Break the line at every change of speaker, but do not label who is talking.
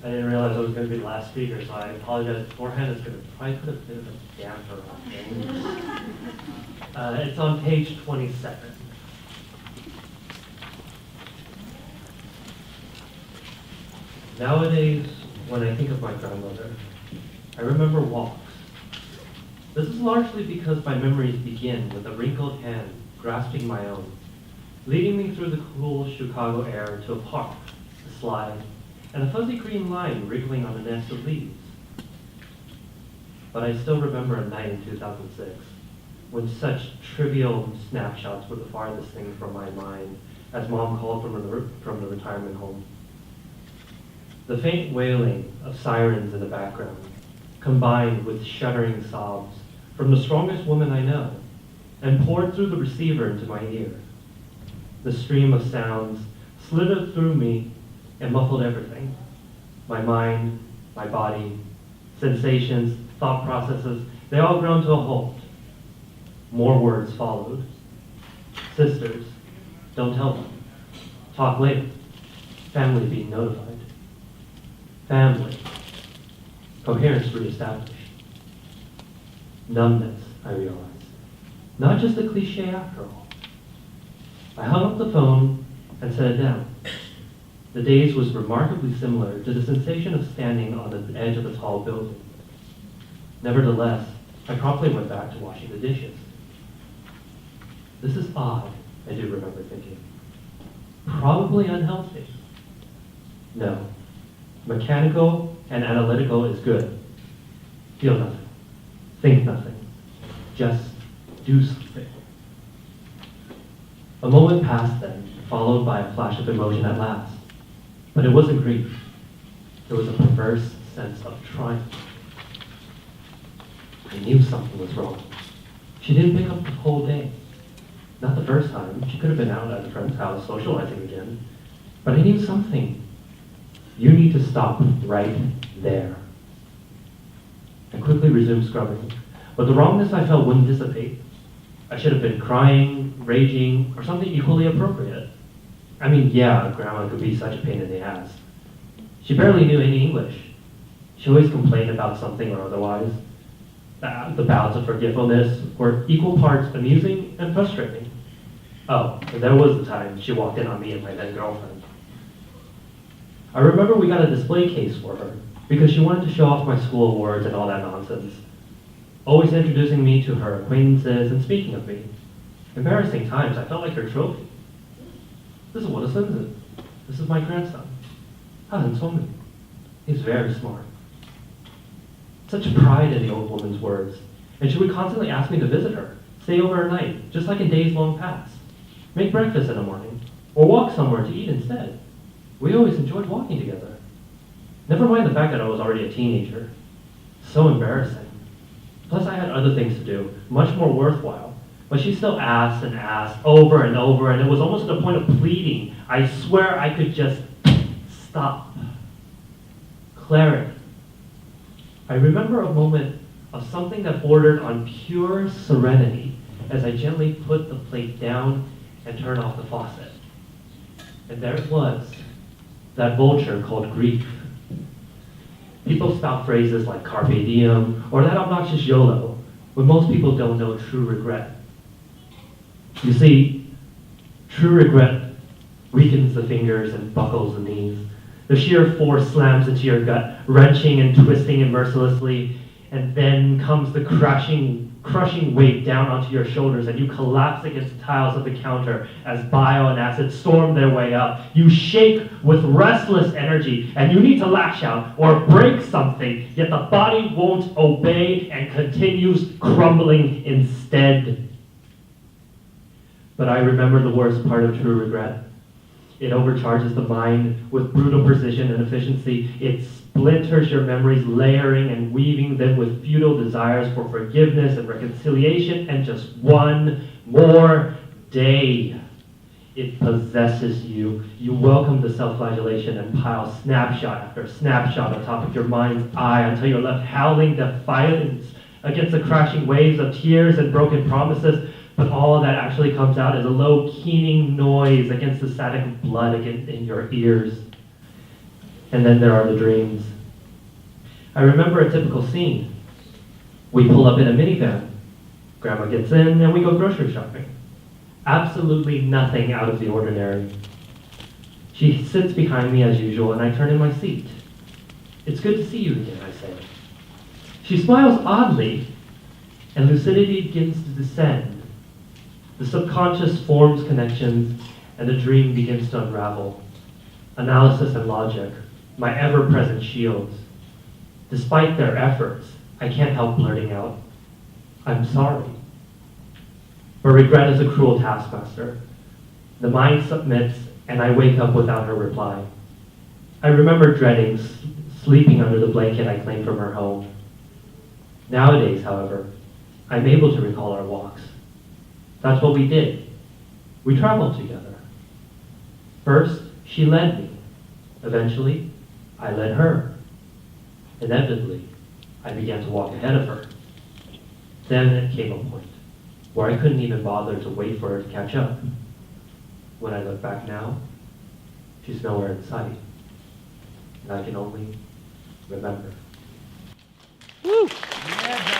I didn't realize I was going to be the last speaker, so I apologize beforehand. It's going to probably put a bit of a damper on things. It's on page 27. Nowadays, when I think of my grandmother, I remember walks. This is largely because my memories begin with a wrinkled hand grasping my own, leading me through the cool Chicago air to a park, a slide, and a fuzzy green line wriggling on a nest of leaves. But I still remember a night in 2006 when such trivial snapshots were the farthest thing from my mind as Mom called from the retirement home. The faint wailing of sirens in the background, combined with shuddering sobs from the strongest woman I know, and poured through the receiver into my ear. The stream of sounds slithered through me and muffled everything. My mind, my body, sensations, thought processes, they all ground to a halt. More words followed. Sisters, don't tell them. Talk later. Family being notified. Family. Coherence reestablished. Numbness, I realized. Not just a cliche after all. I hung up the phone and set it down. The daze was remarkably similar to the sensation of standing on the edge of a tall building. Nevertheless, I promptly went back to washing the dishes. This is odd, I do remember thinking. Probably unhealthy. No. Mechanical and analytical is good. Feel nothing. Think nothing. Just do something. A moment passed then, followed by a flash of emotion at last. But it wasn't grief. There was a perverse sense of triumph. I knew something was wrong. She didn't pick up the whole day. Not the first time. She could have been out at a friend's house socializing again. But I knew something. You need to stop right there. I quickly resumed scrubbing, but the wrongness I felt wouldn't dissipate. I should have been crying, raging, or something equally appropriate. I mean, yeah, Grandma could be such a pain in the ass. She barely knew any English. She always complained about something or otherwise. The bouts of forgetfulness were equal parts amusing and frustrating. Oh, and there was the time she walked in on me and my then girlfriend. I remember we got a display case for her because she wanted to show off my school awards and all that nonsense. Always introducing me to her acquaintances and speaking of me. Embarrassing times, I felt like her trophy. This is what a son is. This is my grandson. Hasn't told me. He's very smart. Such pride in the old woman's words, and she would constantly ask me to visit her, stay over at night, just like in days long past, make breakfast in the morning, or walk somewhere to eat instead. We always enjoyed walking together. Never mind the fact that I was already a teenager. So embarrassing. Plus I had other things to do, much more worthwhile. But she still asked and asked over and over, and it was almost to the point of pleading. I swear I could just stop. Clarity. I remember a moment of something that bordered on pure serenity as I gently put the plate down and turned off the faucet. And there it was, that vulture called grief. People spout phrases like carpe diem or that obnoxious YOLO, when most people don't know true regret. You see, true regret weakens the fingers and buckles the knees. The sheer force slams into your gut, wrenching and twisting it mercilessly, and then comes the crushing weight down onto your shoulders, and you collapse against the tiles of the counter as bile and acid storm their way up. You shake with restless energy, and you need to lash out or break something, yet the body won't obey and continues crumbling instead. But I remember the worst part of true regret. It overcharges the mind with brutal precision and efficiency. It splinters your memories, layering and weaving them with futile desires for forgiveness and reconciliation and just one more day. It possesses you. You welcome the self-flagellation and pile snapshot after snapshot on top of your mind's eye until you're left howling defiance against the crashing waves of tears and broken promises. But all that actually comes out is a low, keening noise against the static of blood in your ears. And then there are the dreams. I remember a typical scene. We pull up in a minivan. Grandma gets in and we go grocery shopping. Absolutely nothing out of the ordinary. She sits behind me as usual and I turn in my seat. It's good to see you again, I say. She smiles oddly and lucidity begins to descend. The subconscious forms connections and the dream begins to unravel. Analysis and logic, my ever-present shields. Despite their efforts, I can't help blurting out, I'm sorry. But regret is a cruel taskmaster. The mind submits, and I wake up without her reply. I remember dreading sleeping under the blanket I claimed from her home. Nowadays, however, I'm able to recall our walks. That's what we did. We traveled together. First, she led me. Eventually, I led her. Inevitably, I began to walk ahead of her. Then it came a point where I couldn't even bother to wait for her to catch up. When I look back now, she's nowhere in sight. And I can only remember.
Woo! Yeah,